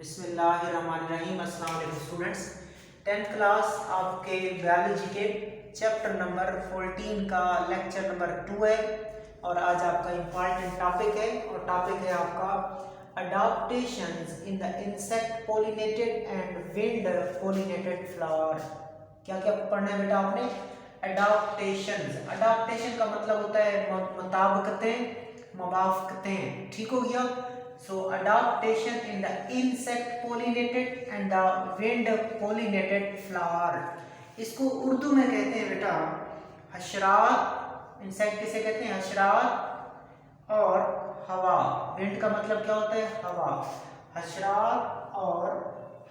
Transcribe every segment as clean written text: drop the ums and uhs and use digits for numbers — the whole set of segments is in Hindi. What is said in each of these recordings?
बिस्मिल्लाहिर्रहमानिर्रहीम। अस्सलाम वालेकुम स्टूडेंट्स। 10th क्लास आपके बायोलॉजी के चैप्टर नंबर 14 का लेक्चर नंबर 2 है और आज आपका इम्पॉर्टेंट टॉपिक है और टॉपिक है आपका adaptations in the insect pollinated and wind pollinated flower. क्या क्या पढ़ना है बेटा आपने? अडॉप्टेशंस। अडॉप्टेशन का मतलब होता है मुताबिकतें, मुवाफकतें। ठीक हो गया? So adaptation in the insect pollinated and the wind pollinated flower, इसको उर्दू में कहते हैं बेटा हशरात। इंसेक्ट किसे कहते हैं? हशरात। और हवा, विंड का मतलब क्या होता है? हवा। हशरात और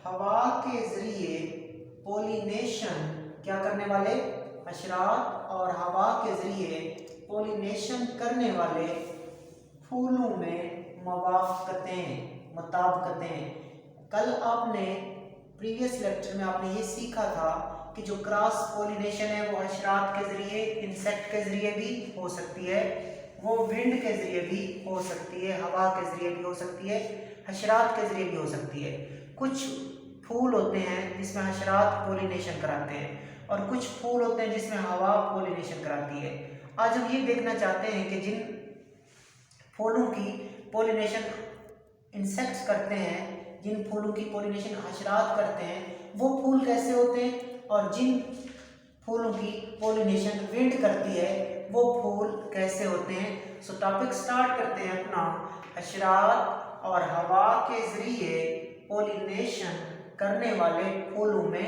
हवा के जरिए पोलिनेशन क्या करने वाले? हशरात और हवा के जरिए पोलिनेशन करने वाले फूलों में मुवाफकतें, मुताबिकतें। कल आपने प्रीवियस लेक्चर में आपने ये सीखा था कि जो क्रॉस पोलिनेशन है वो हशरात के जरिए, इंसेक्ट के जरिए भी हो सकती है, वो विंड के जरिए भी हो सकती है, हवा के जरिए भी हो सकती है, हशरात के जरिए भी हो सकती है। कुछ फूल होते हैं जिसमें हशरात पोलिनेशन कराते हैं और कुछ फूल होते हैं जिसमें हवा पोलिनेशन कराती है। आज हम ये देखना चाहते हैं कि जिन फूलों की पोलिनेशन इंसेक्ट्स करते हैं, जिन फूलों की पोलिनेशन हशरात करते हैं, वो फूल कैसे होते हैं और जिन फूलों की पोलिनेशन विंड करती है वो फूल कैसे होते हैं। सो टॉपिक स्टार्ट करते हैं अपना। हशरात और हवा के जरिए पोलिनेशन करने वाले फूलों में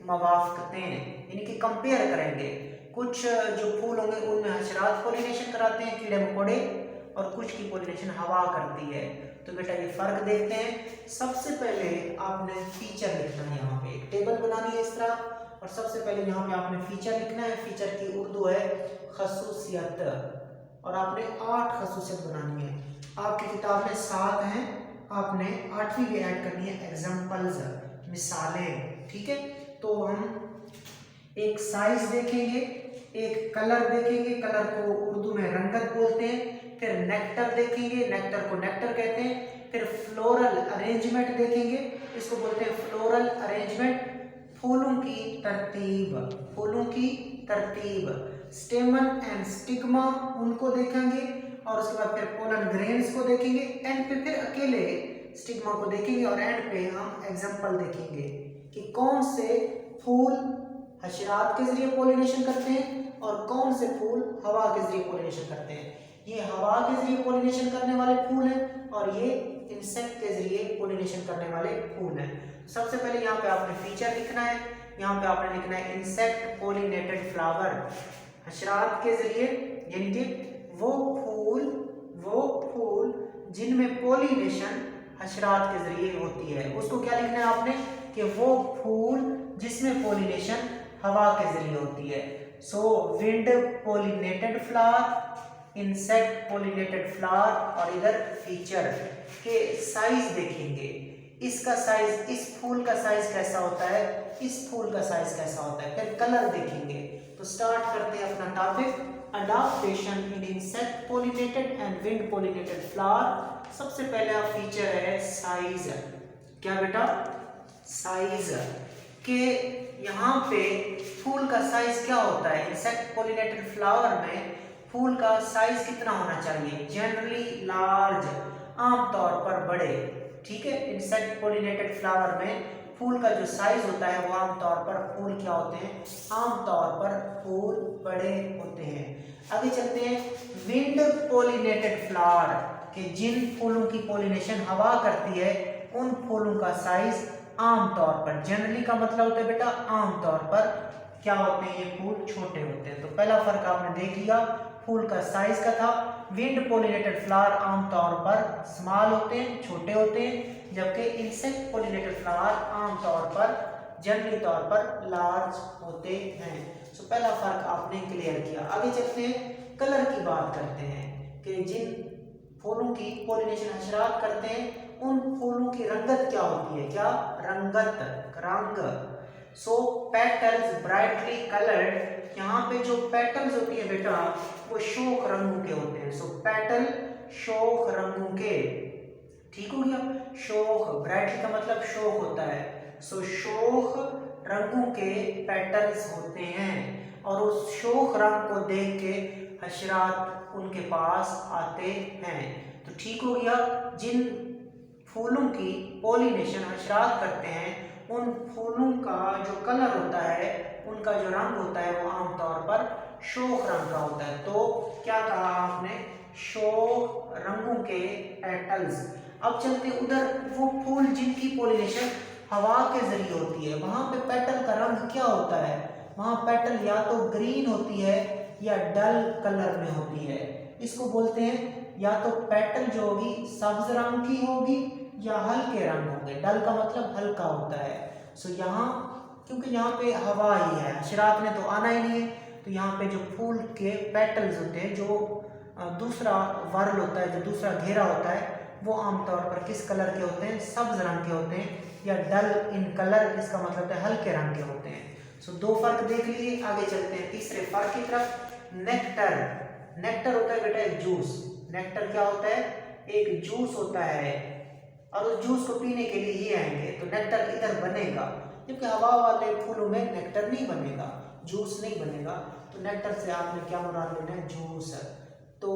मुवाफकतें, यानी कि कंपेयर करेंगे। कुछ जो फूल होंगे उनमें हशरात पोलिनेशन कराते हैं, कीड़े मकोड़े, और कुछ की पोलिनेशन हवा करती है। तो बेटा ये फर्क देखते हैं। सबसे पहले आपने फीचर लिखना है, यहाँ पे एक टेबल बनानी है इस तरह, और सबसे पहले यहाँ पे आपने फीचर लिखना है। फीचर की उर्दू है खसूसियत, और आपने 8 खसूसियत बनानी है। आपकी किताब में 7 हैं, आपने 8वीं भी ऐड करनी है, एग्जाम्पल्स, मिसालें। ठीक है, तो हम एक साइज देखेंगे, एक कलर देखेंगे, कलर को उर्दू में रंगत बोलते हैं। फिर नेक्टर देखेंगे, नेक्टर को नेक्टर कहते हैं। फिर फ्लोरल अरेंजमेंट देखेंगे, इसको बोलते हैं फ्लोरल अरेंजमेंट, फूलों की तरतीब, फूलों की तरतीब। स्टेमन एंड स्टिग्मा उनको देखेंगे, और उसके बाद फिर पोलन ग्रेन्स को देखेंगे, एंड पे फिर अकेले स्टिग्मा को देखेंगे, और एंड पे हम एग्जांपल देखेंगे कि कौन से फूल हशरात के जरिए पोलिनेशन करते हैं और कौन से फूल हवा के जरिए पोलिनेशन करते हैं। ये हवा के जरिए पोलिनेशन करने वाले फूल हैं और ये इंसेक्ट के जरिए पोलिनेशन करने वाले फूल हैं। सबसे पहले यहाँ पे आपने फीचर लिखना है। यहाँ पे आपने लिखना है इंसेक्ट पोलिनेटेड फ्लावर, हशरात के जरिए, यानी कि वो फूल जिनमें पोलिनेशन हशरात के जरिए होती है, उसको क्या लिखना है आपने? कि वो फूल जिसमें पोलिनेशन हवा के जरिए होती है। So wind pollinated flower, insect pollinated flower, और इधर फीचर के साइज देखेंगे। इसका साइज, इस फूल का साइज कैसा होता है, इस फूल का साइज कैसा होता है, फिर कलर देखेंगे। तो स्टार्ट करते हैं अपना topic, adaptation in insect pollinated and wind pollinated flower. सबसे पहला फीचर है साइज। क्या बेटा? साइज के यहाँ पे फूल का साइज क्या होता है? इंसेक्ट पोलिनेटेड फ्लावर में फूल का साइज कितना होना चाहिए? जनरली लार्ज, आमतौर पर बड़े। ठीक है, इंसेक्ट पोलिनेटेड फ्लावर में फूल का जो साइज होता है वो आमतौर पर फूल क्या होते हैं? आमतौर पर फूल बड़े होते हैं। आगे चलते हैं, विंड पोलिनेटेड फ्लावर के जिन फूलों की पोलिनेशन हवा करती है उन फूलों का साइज आमतौर पर, जनरली का मतलब होता है बेटा आमतौर पर, क्या होते हैं? ये फूल छोटे होते हैं। तो पहला फर्क आपने देख लिया, फूल का साइज का था। विंड पोलिनेटेड फ्लावर आमतौर पर स्मॉल होते हैं, छोटे होते हैं, जबकि इंसेक्ट पोलिनेटेड फ्लावर आमतौर पर, जनरली तौर पर लार्ज होते हैं। सो पहला फर्क आपने क्लियर किया। आगे चलते हैं, कलर की बात करते हैं कि जिन फूलों की पोलिनेशन हशरात करते हैं उन फूलों की रंगत क्या होती है? क्या रंगत, रंग। सो पेटल्स ब्राइटली कलर्ड, यहाँ पे जो पेटल्स होती है बेटा वो शोक रंगों के होते हैं। सो पेटल शोक रंगों के, ठीक हो गया। शोख, ब्राइटली का मतलब शोख होता है। सो शोख रंगों के पेटल्स होते हैं और उस शोख रंग को देख के हशरात उनके पास आते हैं। तो ठीक हो गया, जिन फूलों की पॉलिनेशन हशरात करते हैं उन फूलों का जो कलर होता है, उनका जो रंग होता है वो आमतौर पर शोख रंग का होता है। तो क्या कहा आपने, शोख रंगों के पेटल्स। अब चलते उधर, वो फूल जिनकी पॉलिनेशन हवा के जरिए होती है, वहां पे पेटल का रंग क्या होता है, वहां पेटल या तो ग्रीन होती है या डल कलर में होती है। इसको बोलते हैं, या तो पेटल जो होगी सब्ज रंग की होगी या हल्के रंग होंगे। डल का मतलब हल्का होता है। सो यहाँ क्योंकि यहाँ पे हवा ही है, हशरात ने तो आना ही नहीं है, तो यहाँ पे जो फूल के पेटल्स होते हैं, जो दूसरा वर्ल होता है, जो दूसरा घेरा होता है, वो आमतौर पर किस कलर के होते हैं, सब्ज रंग के होते हैं या डल इन कलर, इसका मतलब है हल्के रंग के होते हैं। सो दो फर्क देख लीजिए, आगे चलते हैं तीसरे फर्क की तरफ। नेक्टर, नेक्टर होता है बेटा एक जूस। नेक्टर क्या होता है, एक जूस होता है और उस जूस को पीने के लिए ही आएंगे तो नेक्टर इधर बनेगा, क्योंकि हवा वाले फूलों में नेक्टर नहीं बनेगा, जूस नहीं बनेगा। तो नेक्टर से आपने क्या मुराद लेना है, जूस। तो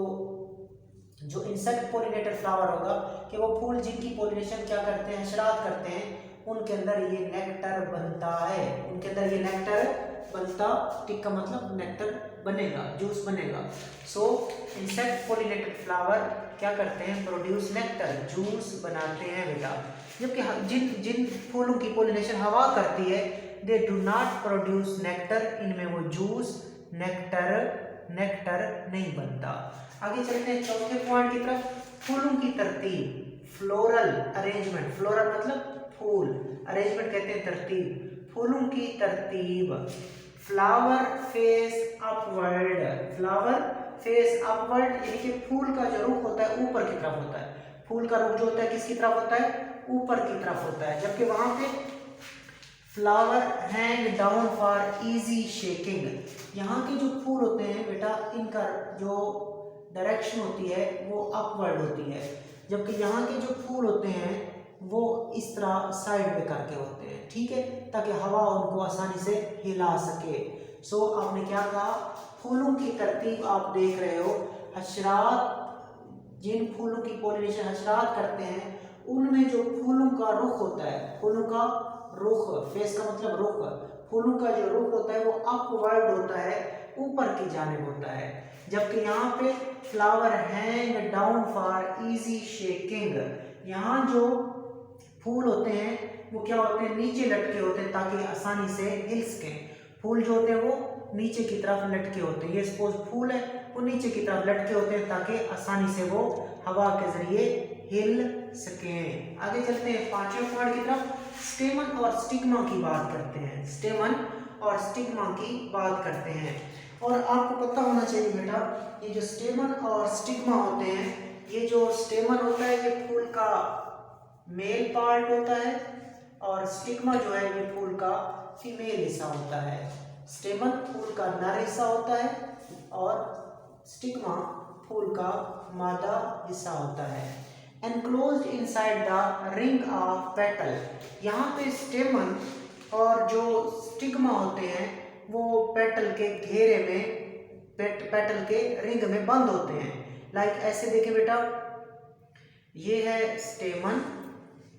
जो इंसेक्ट पोलिनेटेड फ्लावर होगा कि वो फूल जिनकी पोलिनेशन क्या करते हैं, हशरात करते हैं, उनके अंदर ये नेक्टर बनता है, उनके अंदर ये नेक्टर बनता, टिक का मतलब नेक्टर बनेगा, जूस बनेगा। सो इंसेक्ट पोलिनेटेड फ्लावर क्या करते हैं, प्रोड्यूस नेक्टर, जूस बनाते हैं बेटा। जबकि जिन जिन फूलों की पोलिनेशन हवा करती है, they do not produce nectar, इनमें वो जूस नेक्टर नहीं बनता। आगे चलते हैं चौथे पॉइंट की तरफ, फूलों की तरतीब, फ्लोरल अरेंजमेंट। फ्लोरल मतलब फूल, अरेंजमेंट कहते हैं तरतीब। फूलों की तरतीब, flower face upward, flower face upward यानी कि फूल का जो रुख होता है ऊपर की तरफ होता है। फूल का रुख जो होता है किसकी तरफ होता है, ऊपर की तरफ होता है। जबकि वहां पे flower hang down for easy shaking, यहाँ के जो फूल होते हैं बेटा, इनका जो डायरेक्शन होती है वो अपवर्ड होती है, जबकि यहाँ के जो फूल होते हैं वो इस तरह साइड पे करके होते हैं, ठीक है, ताकि हवा उनको आसानी से हिला सके। सो आपने क्या कहा, फूलों की तरतीब आप देख रहे हो, हशरात जिन फूलों की पॉलिनेशन हशरात करते हैं उनमें जो फूलों का रुख होता है, फूलों का रुख, फेस का मतलब रुख, फूलों का जो रुख होता है वो अपवर्ड होता है, ऊपर की जानिब होता है। जबकि यहाँ पे flower hang down for easy shaking, यहाँ जो फूल होते हैं वो क्या होते हैं, नीचे लटके होते हैं ताकि आसानी से हिल सकें। फूल जो होते हैं वो नीचे की तरफ लटके होते हैं, ये सपोज फूल है वो नीचे की तरफ लटके होते हैं ताकि आसानी से वो हवा के जरिए हिल सकें। आगे चलते हैं पांचवें पॉइंट की तरफ, स्टेमन और स्टिग्मा की बात करते हैं। स्टेमन और स्टिग्मा की बात करते हैं, और आपको पता होना चाहिए बेटा, ये जो स्टेमन और स्टिग्मा होते हैं, ये जो स्टेमन होता है ये फूल का मेल पार्ट होता है और स्टिग्मा जो है ये फूल का फीमेल हिस्सा होता है। स्टेमन फूल का नर हिस्सा होता है और स्टिग्मा फूल का मादा हिस्सा होता है। Enclosed inside the ring of petal, यहाँ पे स्टेमन और जो स्टिग्मा होते हैं वो पेटल के घेरे में, पेटल के रिंग में बंद होते हैं। लाइक ऐसे देखिए बेटा, ये है स्टेमन,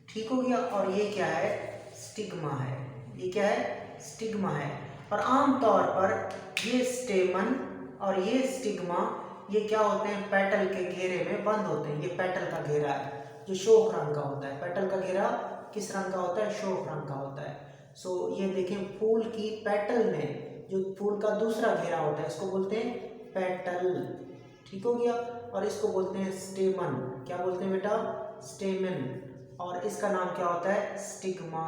ठीक हो गया, और ये क्या है, स्टिग्मा है। ये क्या है, स्टिग्मा है। और आमतौर पर ये स्टेमन और ये स्टिग्मा ये क्या होते हैं, पेटल के घेरे में बंद होते हैं। ये पेटल का घेरा है जो शोक रंग का होता है। पेटल का घेरा किस रंग का होता है, शोक रंग का होता है। सो ये देखें, फूल की पेटल में जो फूल का दूसरा घेरा होता है इसको बोलते हैं पेटल, ठीक हो गया, और इसको बोलते हैं स्टेमन। क्या बोलते हैं बेटा, स्टेमन, और इसका नाम क्या होता है, स्टिग्मा।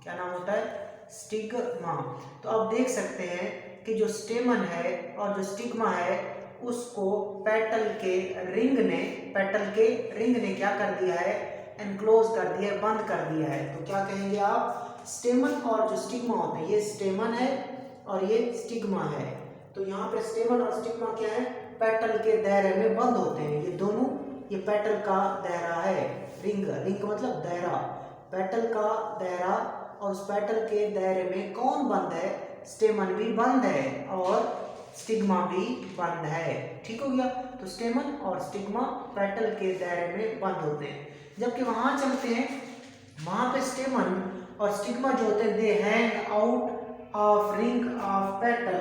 क्या नाम होता है, स्टिग्मा। तो आप देख सकते हैं कि जो स्टेमन है और जो स्टिग्मा है उसको पेटल के रिंग ने क्या कर दिया है, एनक्लोज कर दिया है, बंद कर दिया है। तो क्या कहेंगे आप, स्टेमन और जो स्टिग्मा होते हैं, ये स्टेमन है और ये स्टिग्मा है। तो यहाँ पे स्टेमन और स्टिग्मा क्या है, पेटल के दायरे में बंद होते हैं। ये दोनों, ये पेटल का दायरा है, रिंग, रिंग का मतलब दायरा, पेटल का दायरा, और उस पेटल के दायरे में कौन बंद है, स्टेमन भी बंद है और स्टिग्मा भी बंद है। ठीक हो गया, तो स्टेमन और स्टिग्मा पेटल के दायरे में बंद होते हैं। जबकि वहां चलते हैं, वहां पे स्टेमन और स्टिग्मा जो होते हैं दे hang out of ring of petal,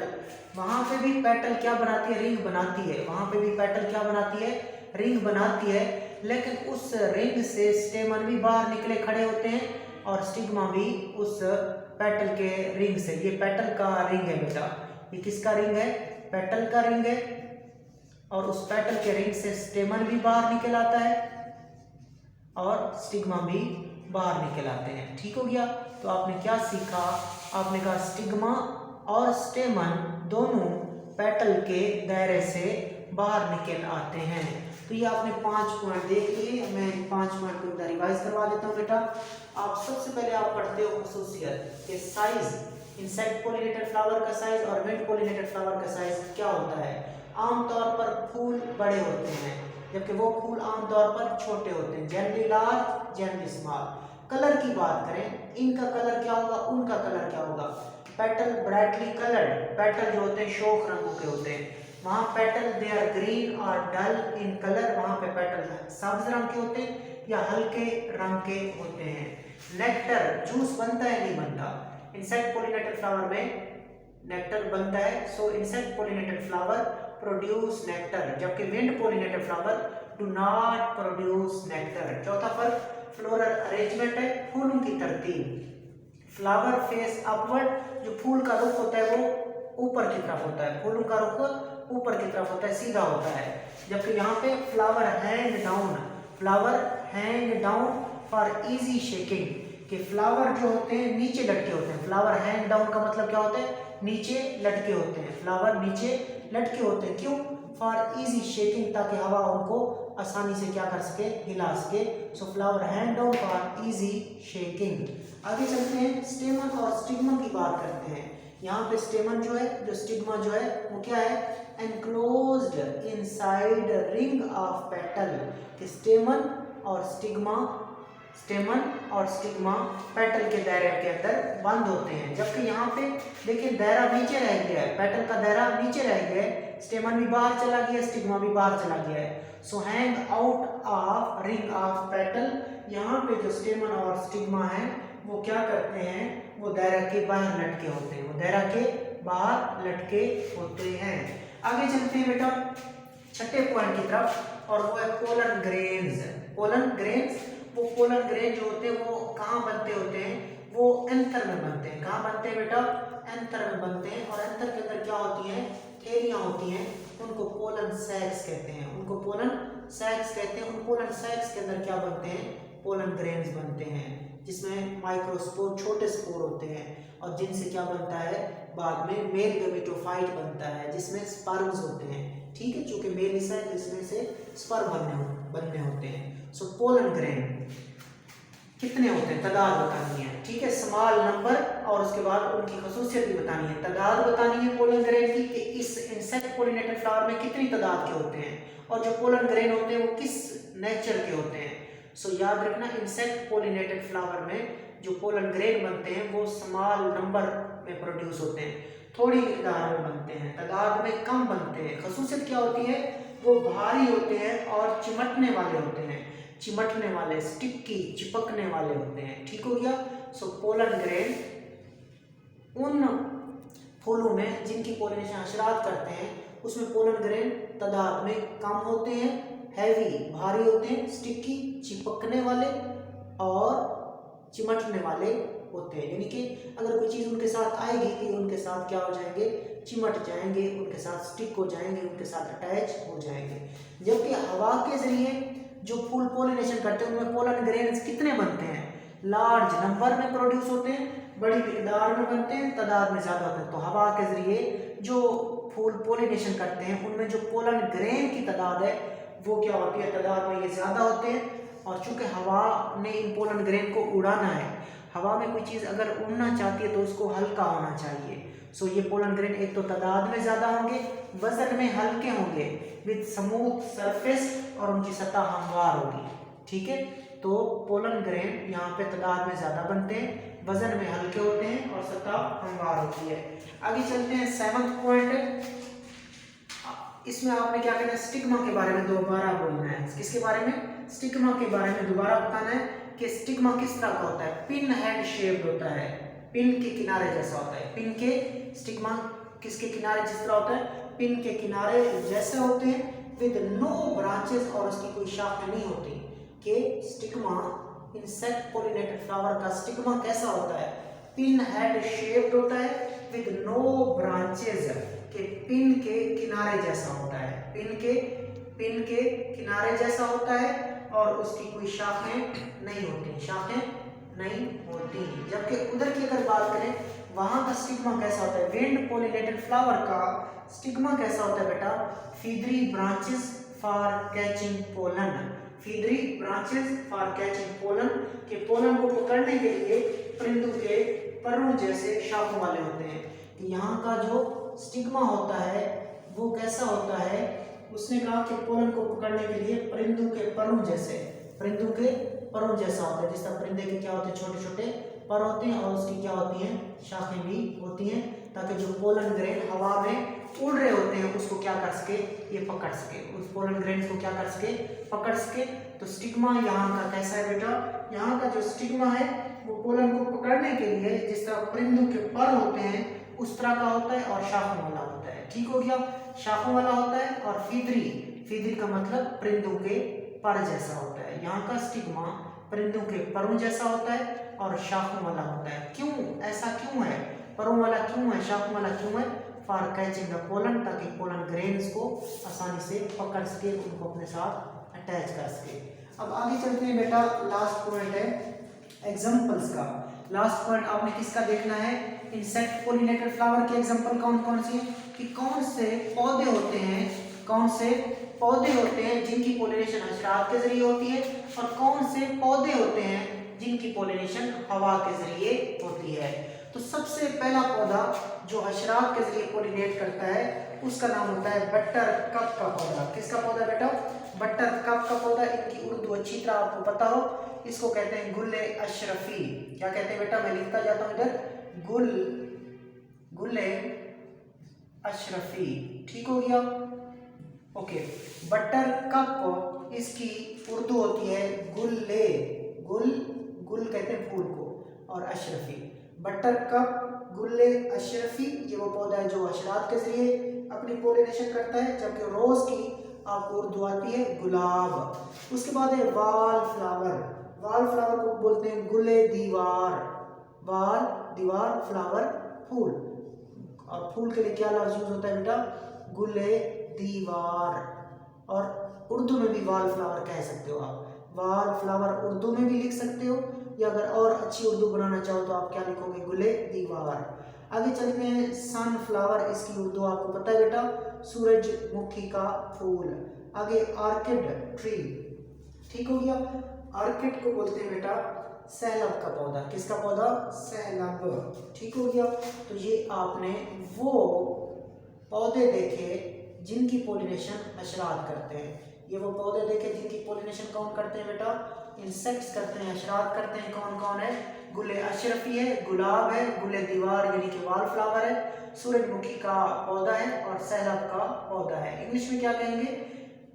वहां पे भी पेटल क्या बनाती है, रिंग बनाती है, वहां पे भी पेटल क्या बनाती है, रिंग बनाती है, लेकिन उस रिंग से स्टेमन भी बाहर निकले खड़े होते हैं और स्टिग्मा भी उस पेटल के रिंग से, ये पेटल का रिंग है बेटा, ये किसका रिंग है, पेटल का रिंग है, और उस पेटल के रिंग से स्टेमन भी बाहर निकल आता है और स्टिग्मा भी बाहर निकल आते हैं। ठीक हो गया, तो आपने क्या सीखा, आपने कहा स्टिग्मा और स्टेमन दोनों पेटल के दायरे से बाहर निकल आते हैं। तो ये आपने 5 पॉइंट देख लिए, मैं 5 पॉइंट को रिवाइज करवा देता हूँ बेटा। आप सबसे पहले आप पढ़ते हो खसूसियत के साइज, इंसेक्ट पोलिनेटेड फ्लावर का साइज और विंड पोलिनेटेड फ्लावर का साइज क्या होता है। आमतौर पर फूल बड़े होते हैं जबकि वो फूल आमतौर पर छोटे होते हैं, generally large generally small. Colour की बात करें, इनका कलर क्या होगा, उनका कलर क्या होगा, पेटल ब्राइटली कलर्ड, पेटल जो होते हैं शोक रंगों के होते हैं, वहाँ पेटल दे आर ग्रीन और डल इन कलर, वहाँ पे पेटल सब्ज रंग के होते हैं या हल्के रंग के होते हैं। नेक्टर, जूस बनता है नहीं बनता, इंसेक्ट पोलिनेटेड फ्लावर में नेक्टर बनता है, so insect pollinated flower produce nectar, जबकि wind pollinated flower do not produce nectar. चौथा फर्क फ्लोरल अरेंजमेंट है, फूलों की तरतीब। फ्लावर फेस अपवर्ड, जो फूल का रुख होता है वो ऊपर की तरफ होता है, फूलों का रुख ऊपर की तरफ होता है, सीधा होता है, जबकि यहाँ पे flower hang down, flower hang down for easy shaking, कि फ्लावर जो होते हैं नीचे लटके होते हैं। फ्लावर हैंग डाउन का मतलब क्या होता है, नीचे लटके होते हैं, फ्लावर नीचे लटके होते हैं, क्यों, फॉर इजी शेकिंग, ताकि हवा उनको आसानी से क्या कर सके, हिला सके। सो flower hang down for easy shaking. आगे चलते हैं, स्टेमन और स्टिग्मा की बात करते हैं। यहाँ पे स्टेमन जो है, जो स्टिग्मा जो है वो क्या है, enclosed inside ring of petal, कि स्टेमन और स्टिग्मा पेटल के दायरे के अंदर बंद होते हैं। जबकि यहाँ पे देखिए दायरा नीचे रह गया है, पेटल का दायरा नीचे रह गया है, स्टेमन भी बाहर चला गया, स्टिग्मा भी बाहर चला गया है। So hang out of ring of petal, यहाँ पे जो स्टेमन और स्टिग्मा है वो क्या करते हैं, वो दायरा के बाहर लटके होते हैं, वो दायरा के बाहर लटके होते हैं। आगे चलते हैं बेटा छठे पॉइंट की तरफ, और वो है पोलन ग्रेन्स। पोलन ग्रेन्स, वो पोलन ग्रेन जो होते हैं वो कहाँ बनते होते हैं, वो एंथर में बनते हैं। कहाँ बनते हैं बेटा, एंथर में बनते हैं, और एंथर के अंदर क्या होती हैं, थैलियाँ होती हैं, उनको पोलन सैक्स कहते हैं, उनको पोलन सैक्स कहते हैं। उन पोलन सैक्स के अंदर क्या बनते हैं, पोलन ग्रेन्स बनते हैं, जिसमें माइक्रोस्पोर, छोटे स्पोर होते हैं, और जिनसे क्या बनता है, बाद में मेल गैमेटोफाइट बनता है, जिसमें स्पर्म्स होते हैं। ठीक है, चूंकि मेल हिस्सा है जिसमें से स्पर्म बनने होते हैं। सो पोलन ग्रेन कितने होते हैं, तादाद बतानी है। ठीक है, स्मॉल नंबर, और उसके बाद उनकी खसूसियत भी बतानी है, तादाद बतानी है पोलन ग्रेन की, कि इस इंसेक्ट पोलिनेटेड फ्लावर में कितनी तादाद के होते हैं, और जो पोलन ग्रेन होते हैं वो किस नेचर के होते हैं। सो याद रखना, इंसेक्ट पोलिनेटेड फ्लावर में जो पोलन ग्रेन बनते हैं वो स्मॉल नंबर में प्रोड्यूस होते हैं, थोड़ी मिकदार में बनते हैं, तादाद में कम बनते हैं। खसूसियत क्या होती है, वो भारी होते हैं और चिमटने वाले होते हैं, चिमटने वाले, स्टिकी, चिपकने वाले होते हैं। ठीक हो गया। सो पोलन ग्रेन उन फूलों में जिनकी पोलिनेशन हशरात करते हैं उसमें पोलन ग्रेन तादाद में कम होते हैं, हैवी, भारी होते हैं, स्टिकी, चिपकने वाले और चिमटने वाले होते हैं। यानी कि अगर कोई चीज़ उनके साथ आएगी कि उनके साथ क्या हो जाएंगे, चिमट जाएंगे, उनके साथ स्टिक हो जाएंगे, उनके साथ अटैच हो जाएंगे। जबकि हवा के जरिए जो फूल पोलिनेशन करते हैं उनमें पोलन ग्रेन्स कितने बनते हैं, लार्ज नंबर में प्रोड्यूस होते हैं, बड़ी मिकदार में बनते हैं, तादाद में ज़्यादा होते हैं। तो हवा के जरिए जो फूल पोलिनेशन करते हैं उनमें जो पोलन ग्रेन की तादाद है वो क्या होती है, तादाद में ये ज़्यादा होते हैं। और चूंकि हवा ने इन पोलन ग्रेन को उड़ाना है, हवा में कोई चीज़ अगर उड़ना चाहती है तो उसको हल्का होना चाहिए। सो ये पोलन ग्रेन एक तो तादाद में ज़्यादा होंगे, वजन में हल्के होंगे, विद स्मूथ सरफेस, और उनकी सतह हमवार होगी। ठीक है, तो पोलन ग्रेन यहाँ पे तादाद में ज़्यादा बनते हैं, वजन में हल्के होते हैं और सतह हमवार होती है। आगे चलते हैं 7th पॉइंट। इसमें आपने क्या करना है, स्टिग्मा के बारे में दोबारा बोलना है। किसके बारे में? स्टिग्मा के बारे में दोबारा बताना है कि स्टिग्मा किस तरह का होता है। पिन हेड शेप्ड होता है, पिन के किनारे जैसा होता है। पिन के स्टिग्मा किसके किनारे जिस तरह होता है? पिन के किनारे जैसे होते हैं, विद नो ब्रांचेस, और उसकी कोई शाखें नहीं होती। कि स्टिग्मा इंसेक्ट पॉलिनेटेड फ्लावर का स्टिग्मा कैसा होता है? पिन हेड शेप्ड होता है विद नो ब्रांचेस, के पिन के किनारे जैसा होता है। पिन के किनारे जैसा होता है और उसकी कोई शाखें नहीं होती, शाखें नहीं होती। जबकि उधर की अगर बात करें, वहां का स्टिग्मा कैसा होता है? विंड पॉलिनेटेड फ्लावर का स्टिग्मा कैसा होता है बेटा? Feathery branches for catching pollen, feathery branches for catching pollen, के पोलन को पकड़ने के लिए परिंदों के परों जैसे शाखों वाले होते हैं। यहाँ का जो स्टिग्मा होता है वो कैसा होता है? उसने कहा कि पोलन को पकड़ने के लिए परिंदों के परों जैसे, परिंदों के परों जैसा होता है। जिस तरह परिंदे के क्या होते हैं, छोटे छोटे पर होते हैं और उसकी क्या होती हैं, शाखें भी होती हैं, ताकि जो पोलन ग्रेन हवा में उड़ रहे होते हैं उसको क्या कर सके, ये पकड़ सके, उस पोलन ग्रेन को क्या कर सके, पकड़ सके। तो स्टिग्मा यहाँ का कैसा है बेटा? यहाँ का जो स्टिग्मा है वो पोलन को पकड़ने के लिए जिस तरह परिंदों के पर होते हैं उस तरह का होता है और शाखों वाला होता है। ठीक हो गया, शाखों वाला होता है। और फीदरी, फीदरी का मतलब परिंदों के पर जैसा होता है। यहाँ का स्टिग्मा परिंदों के परों जैसा होता है और शाखों वाला होता है। क्यों ऐसा क्यों है? परों वाला क्यों है, शाखों वाला क्यों है? फॉर कैचिंग द पोलन, ताकि पोलन ग्रेन्स को आसानी से पकड़ सके, उनको अपने साथ अटैच कर सके। अब आगे चलते हैं बेटा, लास्ट पॉइंट है एग्जांपल्स का। लास्ट पॉइंट आपने किसका देखना है? इंसेक्ट पॉलिनेटेड फ्लावर के एग्जांपल कौन कौन से हैं, कि कौन से पौधे होते हैं, कौन से पौधे होते हैं जिनकी पॉलिनेशन हशरात के जरिए होती है, और कौन से पौधे होते हैं जिनकी पॉलिनेशन हवा के जरिए होती है। तो सबसे पहला पौधा जो हशरात के जरिए पॉलिनेट करता है उसका नाम होता है बटर कप का पौधा। किसका पौधा बेटा? बटर कप का पौधा। इनकी उर्दू अच्छी तरह आपको पता हो, इसको कहते हैं गुल्ले अशरफी। क्या कहते हैं बेटा? मैं लिखता जाता हूँ इधर, गुल्ले अशरफी। ठीक हो गया, ओके। बटर कप इसकी उर्दू होती है गुल्ले, गुल कहते हैं फूल को, और अशरफी। बटर कप, गुल्ले अशरफी, ये वो पौधा है जो हशरात के जरिए अपनी पॉलिनेशन करता है। जबकि रोज की आपको उर्दू आती है गुलाब। उसके बाद है वाल फ्लावर। वाल फ्लावर को बोलते हैं गुले दीवार। वाल दीवार, फ्लावर फूल, और फूल के लिए क्या लफ्ज यूज होता है बेटा? गुले दीवार। और उर्दू में भी वाल फ्लावर कह सकते हो आप। वाल फ्लावर उर्दू में भी लिख सकते हो, या अगर और अच्छी उर्दू बनाना चाहो तो आप क्या लिखोगे? गुले दीवार। आगे चलते हैं सनफ्लावर, इसकी उर्दू आपको पता है बेटा? सूरजमुखी का फूल। आगे ऑर्किड ट्री। ठीक हो गया, ऑर्किड को बोलते हैं बेटा सैलब का पौधा। किसका पौधा? सैलब। ठीक हो गया। तो ये आपने वो पौधे देखे जिनकी पॉलिनेशन हशरात करते हैं। ये वो पौधे देखे जिनकी पॉलिनेशन कौन करते हैं बेटा? इंसेक्ट्स करते हैं, हशरात करते हैं। कौन कौन है? गुले अशरफी है, गुलाब है, गुले दीवार यानी कि वाल फ्लावर है, सूरजमुखी का पौधा है, और सैलब का पौधा है। इंग्लिश में क्या कहेंगे?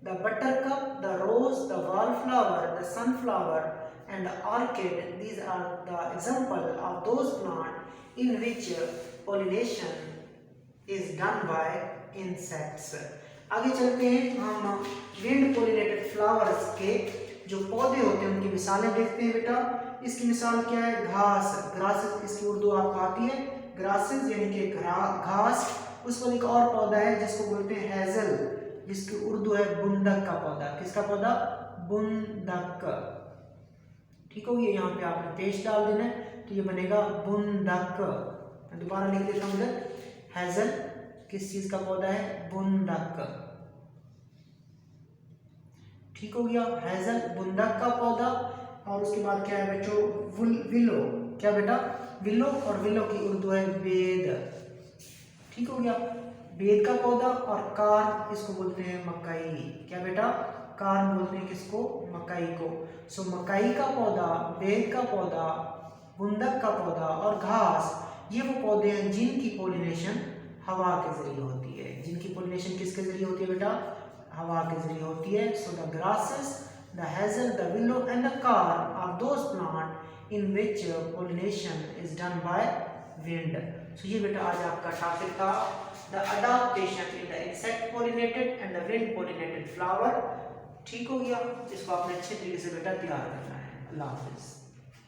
The buttercup, the rose, the wallflower, the sunflower and orchid, these are the example of those plants in which pollination is done by insects. आगे चलते हैं हम विंड पॉलिनेटेड फ्लावर्स के जो पौधे होते हैं उनकी मिसालें देखते हैं बेटा। इसकी मिसाल क्या है? घास, ग्रासेस, इसकी उर्दू आपको आती है ग्रासेस यानी कि घास। उसके बाद एक और पौधा है जिसको बोलते हैं हैजल, जिसकी उर्दू है बुंदक का पौधा। किसका पौधा? बुंदक। ठीक हो गया, यहाँ पे आपने पेश डाल देना है तो ये बनेगा बुंदक। मैं दोबारा लिख देता हूँ इधर, हैजल किस चीज का पौधा है? बुंदक। ठीक हो गया, हैजल बुंदक का पौधा। और उसके बाद क्या है बच्चों? विलो। क्या बेटा? विलो, और विलो की उर्दू है बेद। ठीक हो गया, बेद का पौधा। और कार, इसको बोलते हैं मकई। क्या बेटा? कार्न बोलते हैं किसको, मकई को। सो मकई का पौधा, बेल का पौधा, गुंदक का पौधा और घास, ये वो पौधे हैं जिनकी पोलिनेशन हवा के जरिए होती है। जिनकी पोलिनेशन किसके जरिए होती है बेटा, हवा के जरिए होती है। So the grasses, the hazel, the willow and the corn are those plant in which pollination is done by wind. So ये बेटा आज आपका टॉपिक था, the adaptation in the insect pollinated and the wind pollinated flower. ठीक हो गया, इसको आपने अच्छे तरीके से बेटा तैयार करना है। अल्लाह हाफिज़।